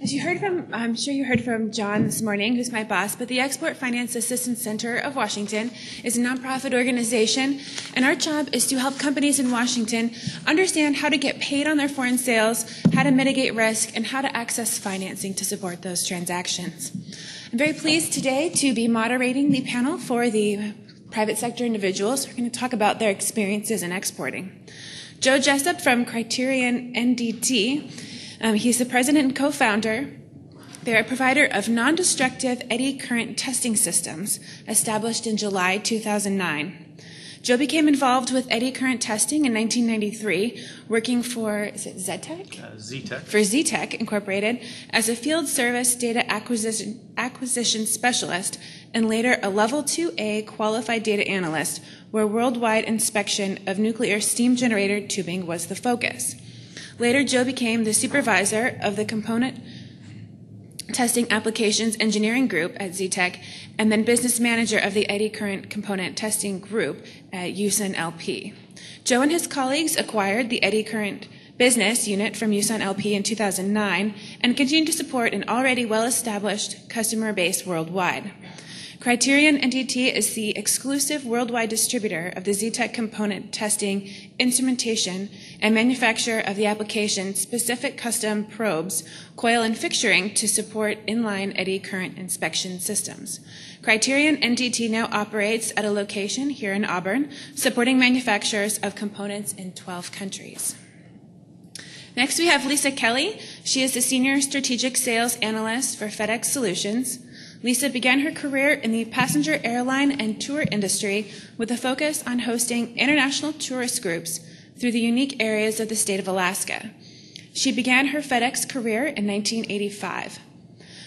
As you heard from, I'm sure you heard from John this morning, who's my boss, but the Export Finance Assistance Center of Washington is a nonprofit organization, and our job is to help companies in Washington understand how to get paid on their foreign sales, how to mitigate risk, and how to access financing to support those transactions. I'm very pleased today to be moderating the panel for the private sector individuals. We're going to talk about their experiences in exporting. Joe Jessup from Criterion NDT. He's the president and co-founder. They're a provider of non-destructive eddy current testing systems established in July 2009. Joe became involved with eddy current testing in 1993, working for, is it ZTEC? ZTEC. For ZTEC Incorporated as a field service data acquisition specialist and later a level 2A qualified data analyst, where worldwide inspection of nuclear steam generator tubing was the focus. Later, Joe became the supervisor of the component testing applications engineering group at ZTEC and then business manager of the eddy current component testing group at USON LP. Joe and his colleagues acquired the eddy current business unit from USON LP in 2009 and continue to support an already well-established customer base worldwide. Criterion NDT is the exclusive worldwide distributor of the ZTEC component testing, instrumentation, and manufacture of the application-specific custom probes, coil, and fixturing to support inline eddy current inspection systems. Criterion NDT now operates at a location here in Auburn, supporting manufacturers of components in 12 countries. Next, we have Lisa Kelly. She is the Senior Strategic Sales Analyst for FedEx Solutions. Lisa began her career in the passenger airline and tour industry with a focus on hosting international tourist groups through the unique areas of the state of Alaska. She began her FedEx career in 1985.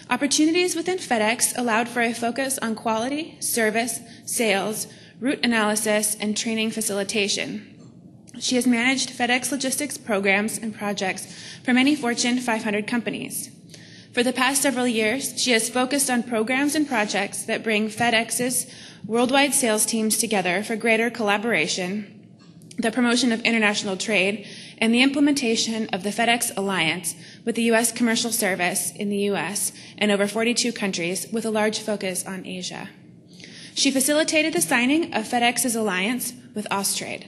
Opportunities within FedEx allowed for a focus on quality, service, sales, route analysis, and training facilitation. She has managed FedEx logistics programs and projects for many Fortune 500 companies. For the past several years, she has focused on programs and projects that bring FedEx's worldwide sales teams together for greater collaboration, the promotion of international trade, and the implementation of the FedEx Alliance with the U.S. Commercial Service in the U.S. and over 42 countries with a large focus on Asia. She facilitated the signing of FedEx's alliance with Austrade.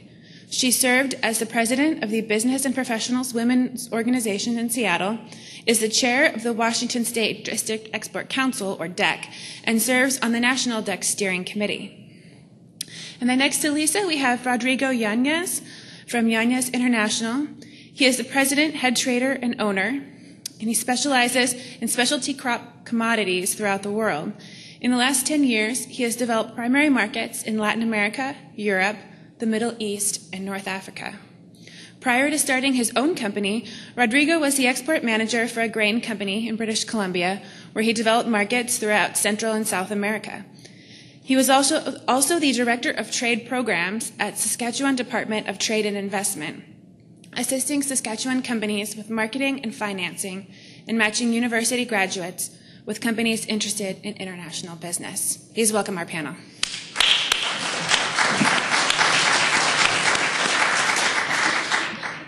She served as the president of the Business and Professionals Women's Organization in Seattle, is the chair of the Washington State District Export Council, or DEC, and serves on the National DEC Steering Committee. And then next to Lisa, we have Rodrigo Nunez from Nunez International. He is the president, head trader, and owner, and he specializes in specialty crop commodities throughout the world. In the last 10 years, he has developed primary markets in Latin America, Europe, the Middle East, and North Africa. Prior to starting his own company, Rodrigo was the export manager for a grain company in British Columbia, where he developed markets throughout Central and South America. He was also the director of trade programs at Saskatchewan Department of Trade and Investment, assisting Saskatchewan companies with marketing and financing and matching university graduates with companies interested in international business. Please welcome our panel.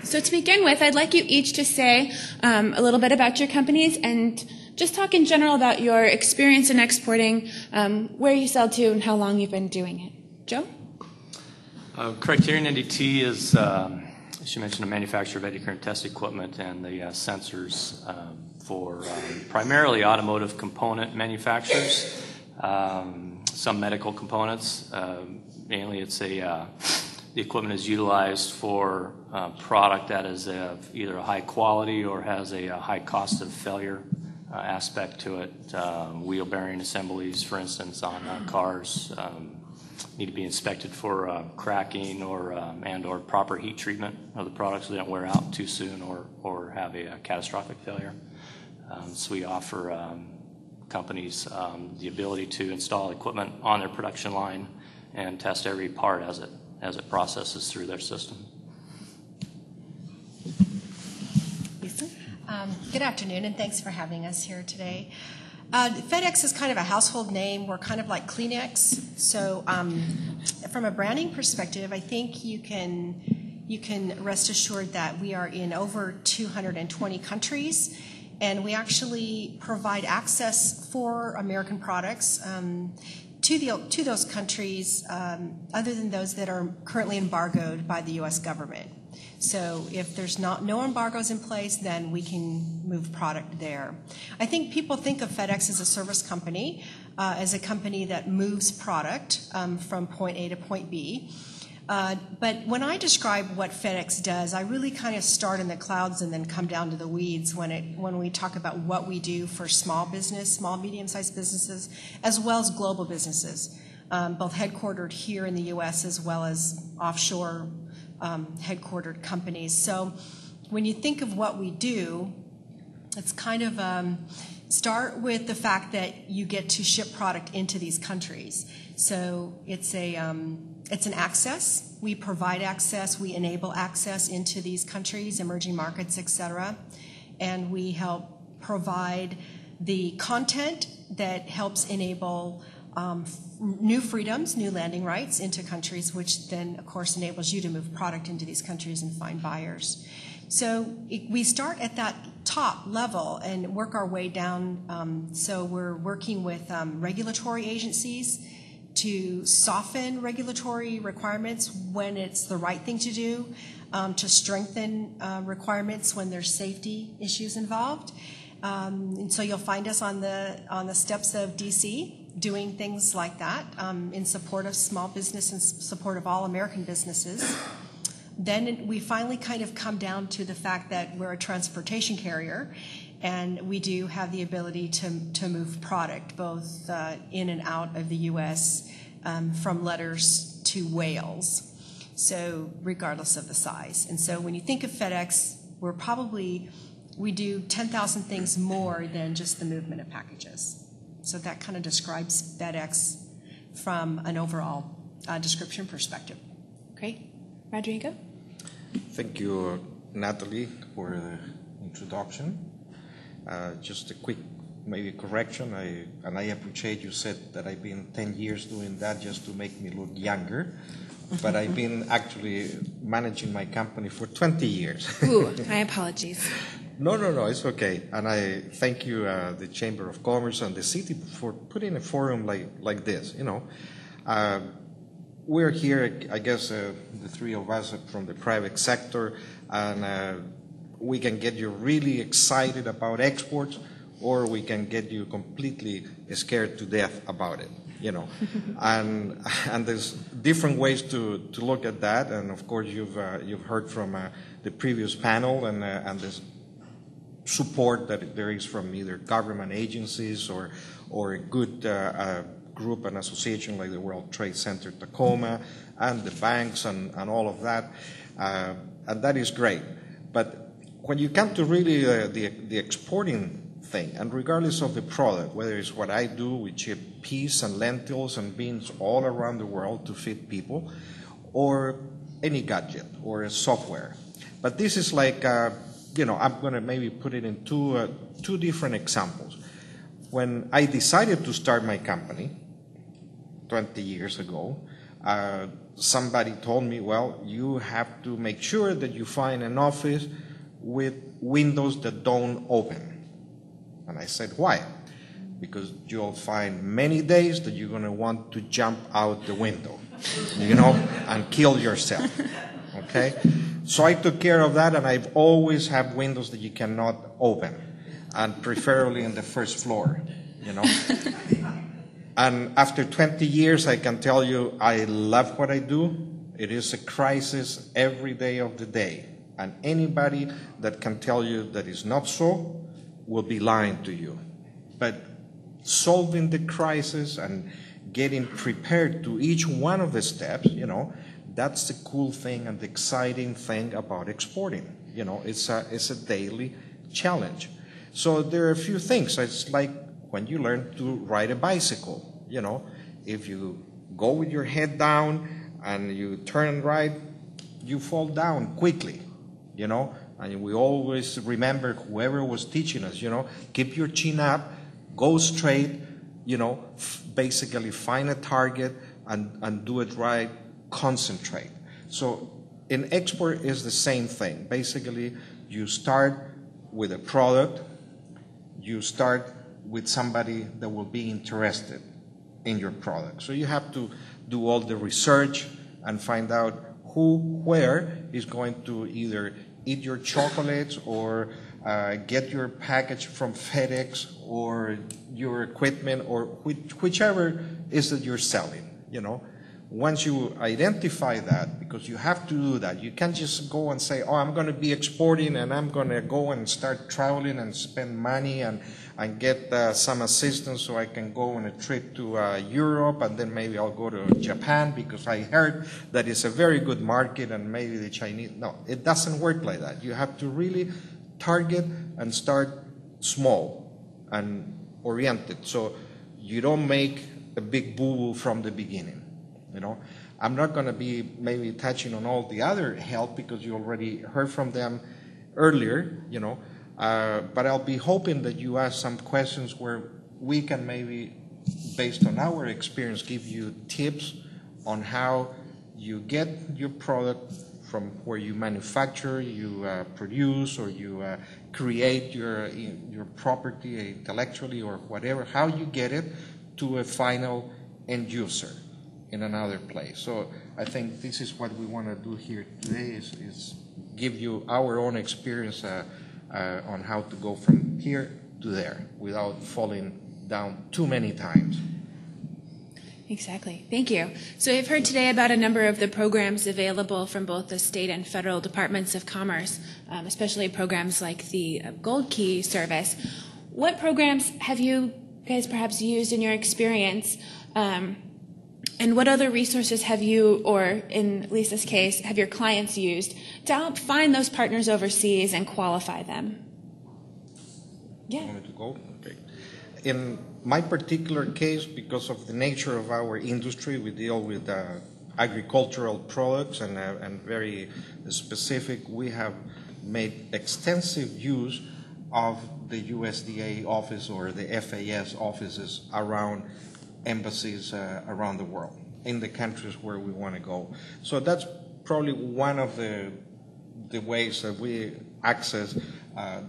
So to begin with, I'd like you each to say a little bit about your companies and just talk in general about your experience in exporting, where you sell to, and how long you've been doing it. Joe? Criterion NDT is, as you mentioned, a manufacturer of eddy current test equipment and the sensors for primarily automotive component manufacturers, some medical components. Mainly it's the equipment is utilized for product that is either a high quality or has a high cost of failure aspect to it. Wheel bearing assemblies, for instance, on cars need to be inspected for cracking or proper heat treatment of the product so they don't wear out too soon or have a catastrophic failure. So we offer companies the ability to install equipment on their production line and test every part as it processes through their system. Lisa? Good afternoon, and thanks for having us here today. FedEx is kind of a household name. We're kind of like Kleenex. So from a branding perspective, I think you can rest assured that we are in over 220 countries, And we actually provide access for American products to those countries other than those that are currently embargoed by the U.S. government. So if there's no embargoes in place, then we can move product there. I think people think of FedEx as a service company, as a company that moves product from point A to point B. But when I describe what FedEx does, I really kind of start in the clouds and then come down to the weeds when we talk about what we do for small business, small, medium-sized businesses, as well as global businesses, both headquartered here in the U.S. as well as offshore headquartered companies. So when you think of what we do, it's kind of start with the fact that you get to ship product into these countries. So it's an access. We provide access. We enable access into these countries, emerging markets, et cetera. And we help provide the content that helps enable new freedoms, new landing rights into countries, which then, of course, enables you to move product into these countries and find buyers. So we start at that top level and work our way down. So we're working with regulatory agencies to soften regulatory requirements when it's the right thing to do, to strengthen requirements when there's safety issues involved. And so you'll find us on the steps of D.C. doing things like that in support of small business and support of all American businesses. Then we finally kind of come down to the fact that we're a transportation carrier, and we do have the ability to move product both in and out of the U.S. From letters to whales, so regardless of the size. And so when you think of FedEx, we do 10,000 things more than just the movement of packages. So that kind of describes FedEx from an overall description perspective. Great. Rodrigo? Thank you, Natalie, for the introduction. Just a quick maybe correction. I appreciate you said that I've been 10 years doing that just to make me look younger. But I've been actually managing my company for 20 years. Ooh, my apologies. No, it's okay. And I thank you, the Chamber of Commerce and the city for putting a forum like this. We're here, I guess, the three of us from the private sector, and we can get you really excited about exports, or we can get you completely scared to death about it. And there's different ways to look at that. And of course, you've heard from the previous panel and this support that there is from either government agencies or a good group and association like the World Trade Center Tacoma and the banks and all of that, and that is great. But when you come to really the exporting thing, and regardless of the product, whether it's what I do, we ship peas and lentils and beans all around the world to feed people, or any gadget or a software. But this is like, I'm going to maybe put it in two different examples. When I decided to start my company 20 years ago, somebody told me, well, you have to make sure that you find an office with windows that don't open. And I said, why? Because you'll find many days that you're going to want to jump out the window, and kill yourself. Okay? So I took care of that, and I've always had windows that you cannot open, and preferably in the first floor, And after 20 years, I can tell you I love what I do. It is a crisis every day of the day. And anybody that can tell you that is not so will be lying to you. But solving the crisis and getting prepared to each one of the steps, that's the cool thing and the exciting thing about exporting. It's a daily challenge. So there are a few things. It's like when you learn to ride a bicycle. If you go with your head down and you turn right, you fall down quickly, And we always remember whoever was teaching us, keep your chin up, go straight, basically find a target and do it right, concentrate. So in export is the same thing. Basically, you start with a product, you start with somebody that will be interested in your product. So you have to do all the research and find out where is going to either eat your chocolates or get your package from FedEx or your equipment or whichever is that you're selling, you know. Once you identify that, because you have to do that, you can't just go and say, oh, I'm going to be exporting and I'm going to go and start traveling and spend money and get some assistance so I can go on a trip to Europe and then maybe I'll go to Japan because I heard that it's a very good market and maybe the Chinese. No, it doesn't work like that. You have to really target and start small and oriented so you don't make a big boo-boo from the beginning. You know, I'm not going to be maybe touching on all the other help because you already heard from them earlier, you know, but I'll be hoping that you ask some questions where we can maybe, based on our experience, give you tips on how you get your product from where you manufacture, you produce, or you create your property intellectually or whatever, how you get it to a final end user in another place. So I think this is what we want to do here today is give you our own experience on how to go from here to there without falling down too many times. Exactly. Thank you. So we've heard today about a number of the programs available from both the state and federal departments of commerce, especially programs like the Gold Key service. What programs have you guys perhaps used in your experience? And what other resources have you, or in Lisa's case, have your clients used to help find those partners overseas and qualify them? Yeah. You want me to go? Okay. In my particular case, because of the nature of our industry, we deal with agricultural products and very specific. We have made extensive use of the USDA office or the FAS offices around embassies around the world in the countries where we want to go. So that's probably one of the ways that we access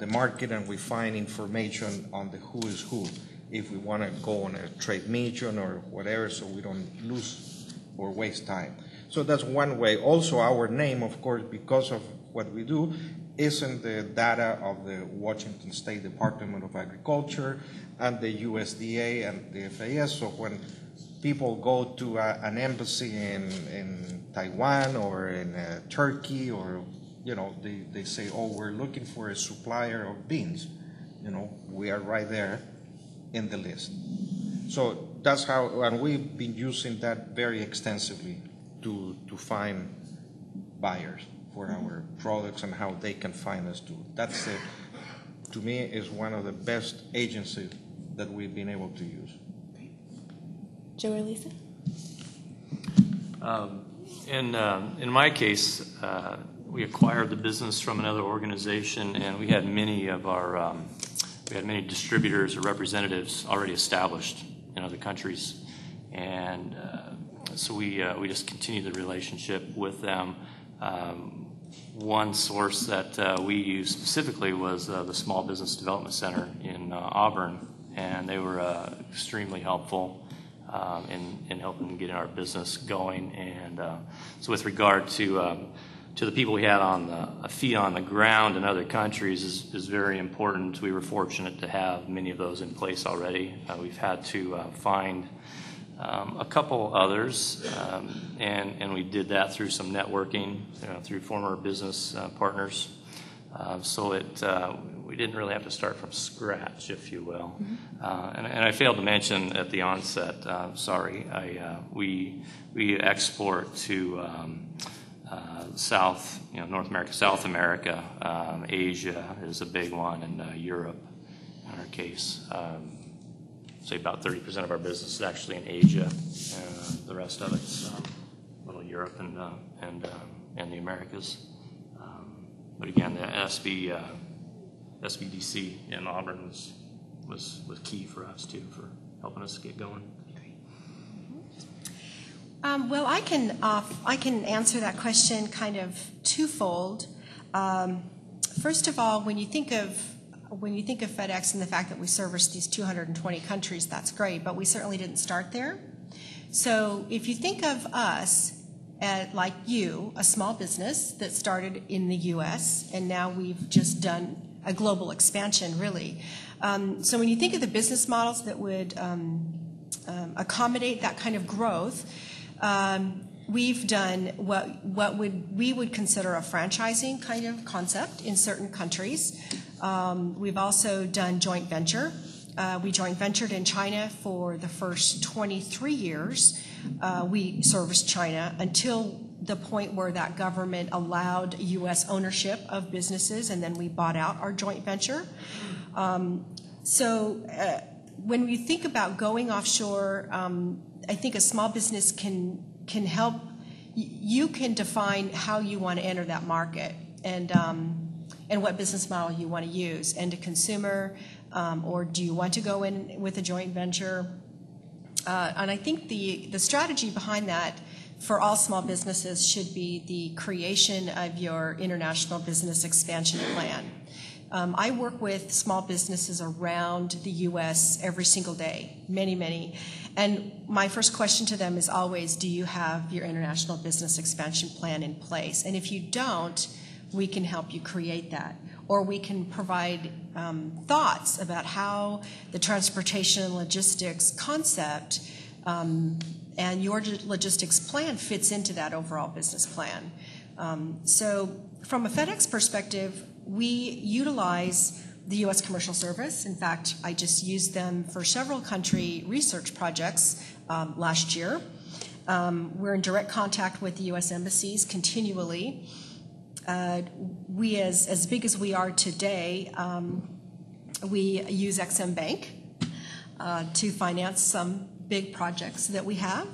the market and we find information on the who is who if we want to go on a trade mission or whatever, so we don't lose or waste time. So that's one way. Also, our name, of course, because of what we do, is in the data of the Washington State Department of Agriculture and the USDA and the FAS. So when people go to an embassy in Taiwan or in Turkey, or you know, they say, oh, we're looking for a supplier of beans. You know, we are right there in the list. So that's how, and we've been using that very extensively to find buyers for our products and how they can find us too. That's to me is one of the best agencies that we've been able to use. Great. Joe or Lisa? In my case, we acquired the business from another organization, and we had many of our many distributors or representatives already established in other countries, and so we just continued the relationship with them. One source that we used specifically was the Small Business Development Center in Auburn, and they were extremely helpful in helping get our business going. And so with regard to the people we had on the feet on the ground in other countries is very important. We were fortunate to have many of those in place already. We've had to find a couple others, and we did that through some networking, through former business partners. So we didn't really have to start from scratch, if you will. Mm-hmm. And I failed to mention at the onset, we export to South, North America, South America, Asia is a big one, and Europe in our case. Say about 30% of our business is actually in Asia. The rest of it's little Europe and the Americas. But again, the SBDC in Auburn was key for us too, for helping us get going. Well, I can answer that question kind of twofold. First of all, when you think of when you think of FedEx and the fact that we service these 220 countries, that's great, but we certainly didn't start there. So if you think of us like you, a small business that started in the U.S., and now we've just done a global expansion, really. So when you think of the business models that would accommodate that kind of growth, we've done what we would consider a franchising kind of concept in certain countries. We've also done joint venture. We joint ventured in China for the first 23 years. We serviced China until the point where that government allowed U.S. ownership of businesses, and then we bought out our joint venture. So when we think about going offshore, I think a small business can help. You can define how you want to enter that market and what business model you want to use, end to consumer, or do you want to go in with a joint venture? And I think the strategy behind that for all small businesses should be the creation of your international business expansion plan. I work with small businesses around the U.S. every single day, many. And my first question to them is always, do you have your international business expansion plan in place? And if you don't, we can help you create that. Or we can provide thoughts about how the transportation and logistics concept and your logistics plan fits into that overall business plan. So from a FedEx perspective, we utilize the U.S. Commercial Service. In fact, I just used them for several country research projects last year. We're in direct contact with the U.S. embassies continually. We, as big as we are today, we use XM Bank to finance some big projects that we have.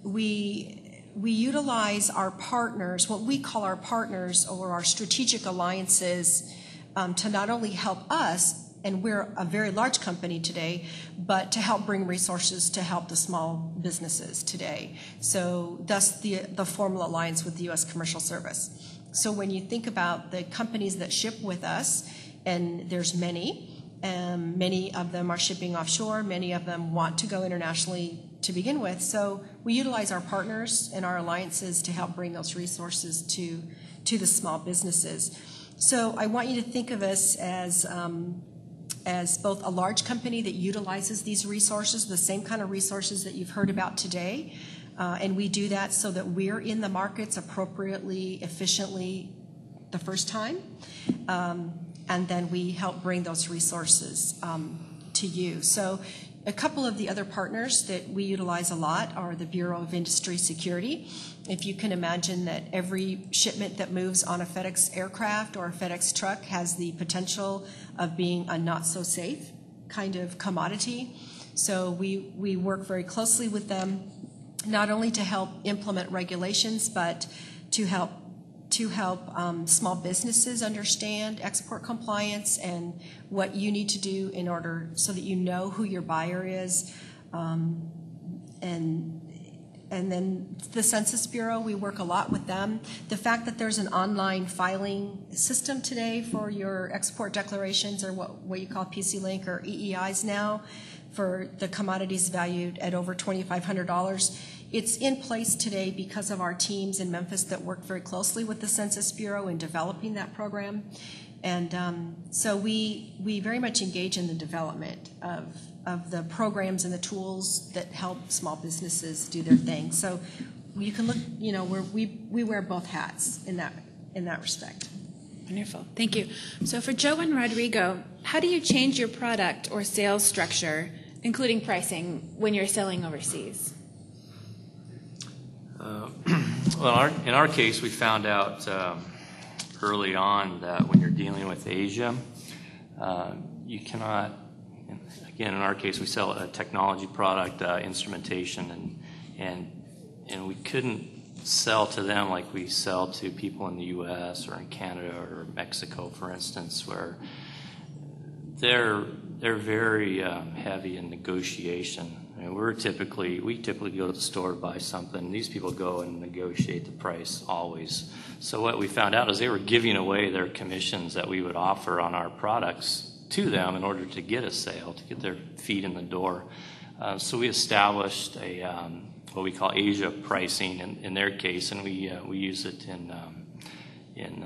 We utilize our partners, what we call our partners or our strategic alliances, to not only help us, and we're a very large company today, but to help bring resources to help the small businesses today. So thus the formal alliance with the U.S. Commercial Service. So when you think about the companies that ship with us, and there's many of them are shipping offshore, many of them want to go internationally to begin with. So we utilize our partners and our alliances to help bring those resources to the small businesses. So I want you to think of us as both a large company that utilizes these resources, the same kind of resources that you've heard about today, and we do that so that we're in the markets appropriately, efficiently the first time, and then we help bring those resources to you. So a couple of the other partners that we utilize a lot are the Bureau of Industry Security. If you can imagine that every shipment that moves on a FedEx aircraft or a FedEx truck has the potential of being a not-so-safe kind of commodity. So we work very closely with them, not only to help implement regulations, but to help small businesses understand export compliance and what you need to do in order so that you know who your buyer is. And then the Census Bureau, we work a lot with them. The fact that there's an online filing system today for your export declarations, or what you call PC Link or EEIs now, for the commodities valued at over $2,500. It's in place today because of our teams in Memphis that work very closely with the Census Bureau in developing that program. And so we very much engage in the development of the programs and the tools that help small businesses do their thing. So you can look, we wear both hats in that respect. Wonderful. Thank you. So for Joe and Rodrigo, how do you change your product or sales structure, including pricing, when you're selling overseas? Well, in our case, we found out early on that when you're dealing with Asia, you cannot, again, in our case, we sell a technology product, instrumentation, and we couldn't sell to them like we sell to people in the U.S. or in Canada or Mexico, for instance, where they're very heavy in negotiation I mean, we typically go to the store to buy something. These people go and negotiate the price always. So what we found out is they were giving away their commissions that we would offer on our products to them in order to get a sale, to get their feet in the door. So we established a what we call Asia pricing in their case, and we use it in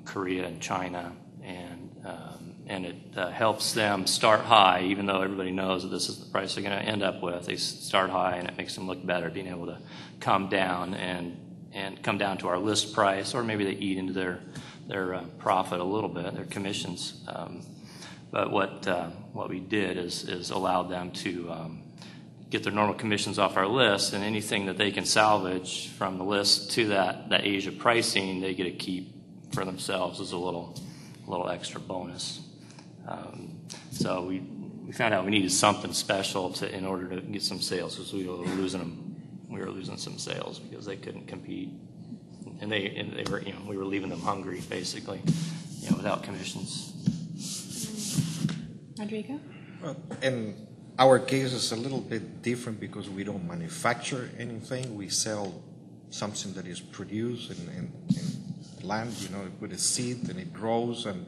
Korea and China, and it helps them start high, even though everybody knows that this is the price they're going to end up with. They start high, and it makes them look better, being able to come down and come down to our list price, or maybe they eat into their profit a little bit, their commissions. But what we did is allowed them to get their normal commissions off our list, and anything that they can salvage from the list to that Asia pricing, they get to keep for themselves as a little extra bonus. So we found out we needed something special in order to get some sales, because we were losing some sales because they couldn't compete, and they were, we were leaving them hungry basically, without commissions. Rodrigo? Well, in our case, it's a little bit different because we don't manufacture anything. We sell something that is produced in land. You put a seed and it grows, and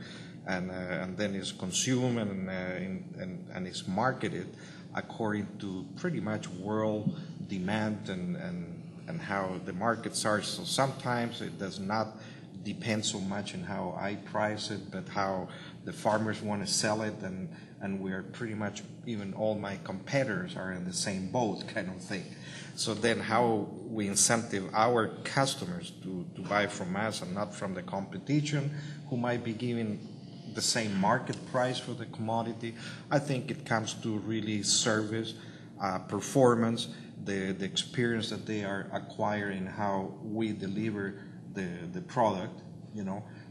then it's consumed and it's marketed according to pretty much world demand and how the markets are. So sometimes it does not depend so much on how I price it, but how the farmers want to sell it, and we're pretty much, even all my competitors are in the same boat kind of thing. So then how we incentive our customers to buy from us and not from the competition, who might be giving the same market price for the commodity. I think it comes to really service, performance, the experience that they are acquiring, how we deliver the product,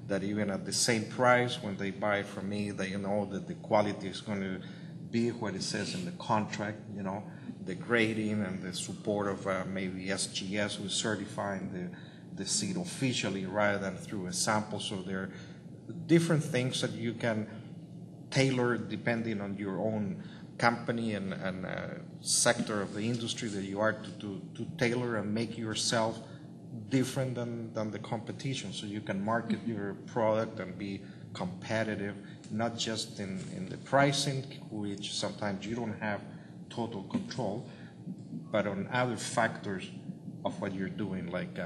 that even at the same price, when they buy it from me, they know that the quality is going to be what it says in the contract, the grading and the support of maybe SGS, who's certifying the seed officially rather than through a sample. So there are different things that you can tailor depending on your own company and sector of the industry that you are to tailor and make yourself different than the competition, so you can market your product and be competitive, not just in the pricing, which sometimes you don't have total control, but on other factors of what you're doing, like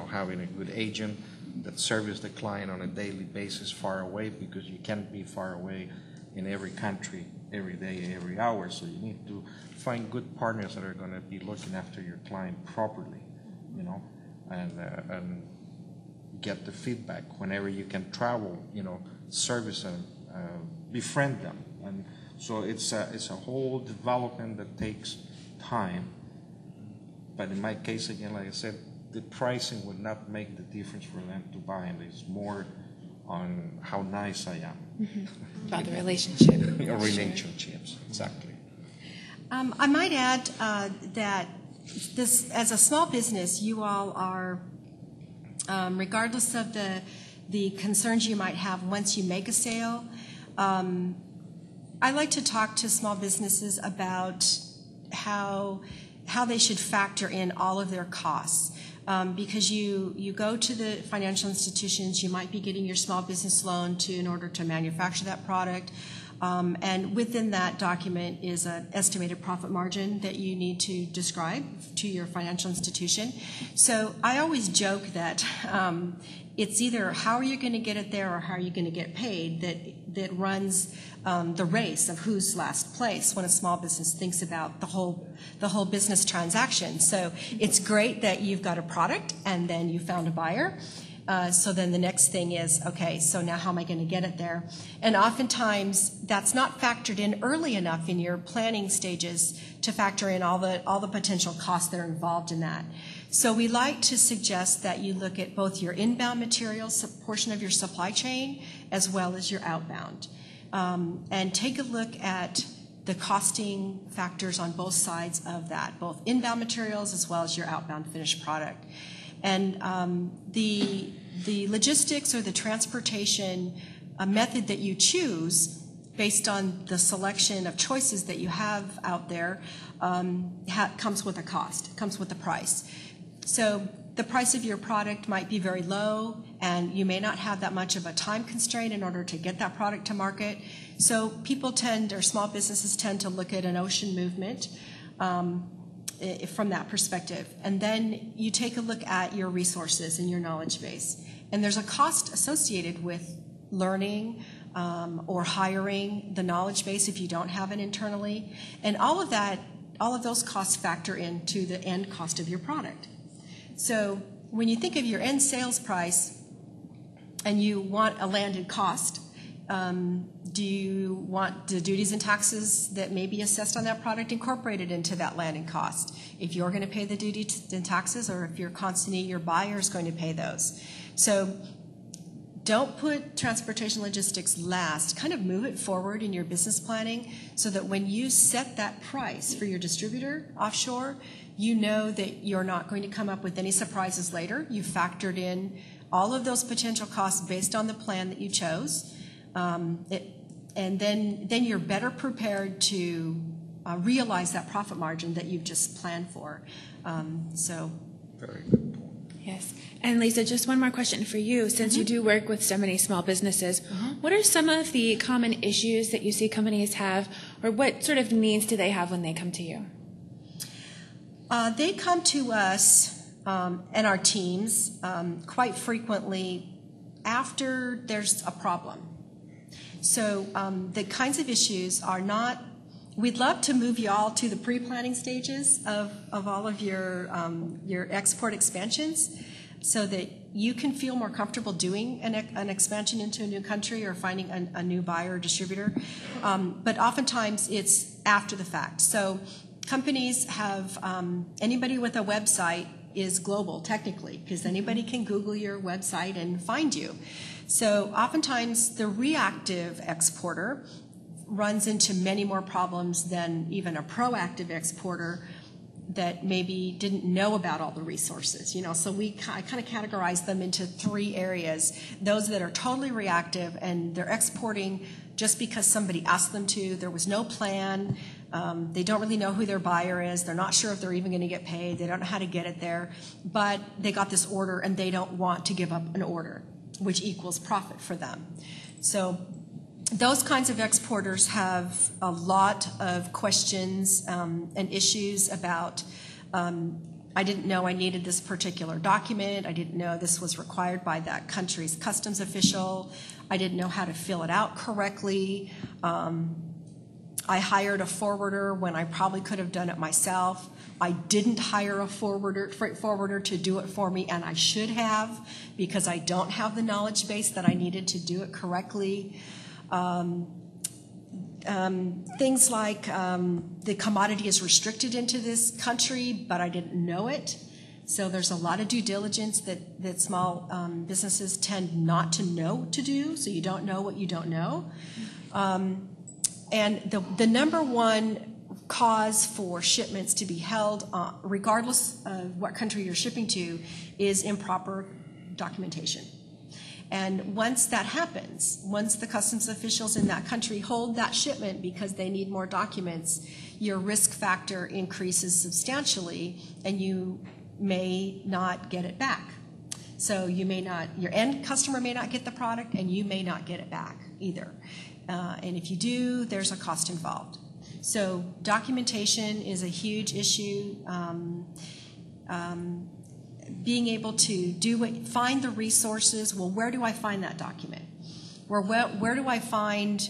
having a good agent that serves the client on a daily basis far away, because you can't be far away in every country every day, every hour. So you need to find good partners that are going to be looking after your client properly, and get the feedback whenever you can travel, service them, befriend them. And so it's a whole development that takes time. But in my case, again, like I said, the pricing would not make the difference for them to buy, and it's more on how nice I am. Mm-hmm. About the relationship. Relationships, exactly. I might add that this, as a small business, you all are, regardless of the concerns you might have once you make a sale, I like to talk to small businesses about how they should factor in all of their costs. Because you go to the financial institutions, you might be getting your small business loan in order to manufacture that product. And within that document is an estimated profit margin that you need to describe to your financial institution. So I always joke that it's either how are you going to get it there or how are you going to get paid that runs the race of who's last place when a small business thinks about the whole business transaction. So it's great that you've got a product and then you found a buyer. So then the next thing is, okay, so now how am I going to get it there? And oftentimes that's not factored in early enough in your planning stages to factor in all the potential costs that are involved in that. So we like to suggest that you look at both your inbound materials portion of your supply chain as well as your outbound. And take a look at the costing factors on both sides of that, both inbound materials as well as your outbound finished product. And the logistics or the transportation method that you choose based on the selection of choices that you have out there, comes with a cost, comes with a price. So the price of your product might be very low, and you may not have that much of a time constraint in order to get that product to market. So people tend, or small businesses tend to look at an ocean movement from that perspective. And then you take a look at your resources and your knowledge base. And there's a cost associated with learning or hiring the knowledge base if you don't have it internally. And all of those costs factor into the end cost of your product. So when you think of your end sales price and you want a landed cost, do you want the duties and taxes that may be assessed on that product incorporated into that landed cost? If you're going to pay the duties and taxes, or if your consignee, your buyer, is going to pay those. So don't put transportation logistics last. Kind of move it forward in your business planning so that when you set that price for your distributor offshore, you know that you're not going to come up with any surprises later. You factored in all of those potential costs based on the plan that you chose. And then you're better prepared to realize that profit margin that you've just planned for. Very good point. Yes. And Lisa, just one more question for you. Since you do work with so many small businesses, what are some of the common issues that you see companies have, or what sort of needs do they have when they come to you? They come to us and our teams quite frequently after there's a problem. So the kinds of issues are not, we'd love to move you all to the pre-planning stages of all of your export expansions so that you can feel more comfortable doing an expansion into a new country or finding a new buyer or distributor. But oftentimes it's after the fact. So companies have, anybody with a website is global technically, because anybody can Google your website and find you. So oftentimes the reactive exporter runs into many more problems than even a proactive exporter that maybe didn't know about all the resources. So I kind of categorize them into three areas. Those that are totally reactive and they're exporting just because somebody asked them to. There was no plan. They don't really know who their buyer is. They're not sure if they're even going to get paid. They don't know how to get it there. But they got this order and they don't want to give up an order, which equals profit for them. So those kinds of exporters have a lot of questions and issues about, I didn't know I needed this particular document. I didn't know this was required by that country's customs official. I didn't know how to fill it out correctly. I hired a forwarder when I probably could have done it myself. I didn't hire a freight forwarder to do it for me, and I should have, because I don't have the knowledge base that I needed to do it correctly. Things like the commodity is restricted into this country, but I didn't know it. So there's a lot of due diligence that small businesses tend not to know to do, so you don't know what you don't know. And the number one cause for shipments to be held, regardless of what country you're shipping to, is improper documentation. And once that happens, once the customs officials in that country hold that shipment because they need more documents, your risk factor increases substantially and you may not get it back. So you may not, your end customer may not get the product and you may not get it back either. And if you do, there's a cost involved. So documentation is a huge issue. Being able to find the resources. Well, where do I find that document? Or where do I find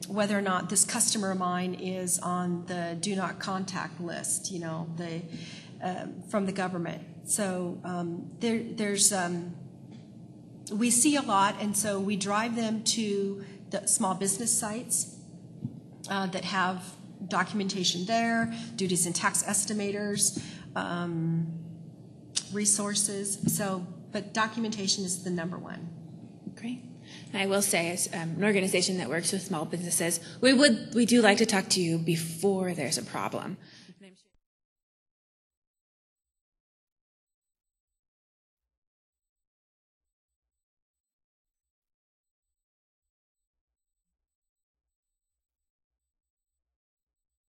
whether or not this customer of mine is on the do not contact list, from the government? So we see a lot, and so we drive them to the small business sites that have documentation there, duties and tax estimators, resources. But documentation is the number one. Great. And I will say, as an organization that works with small businesses, we do like to talk to you before there's a problem.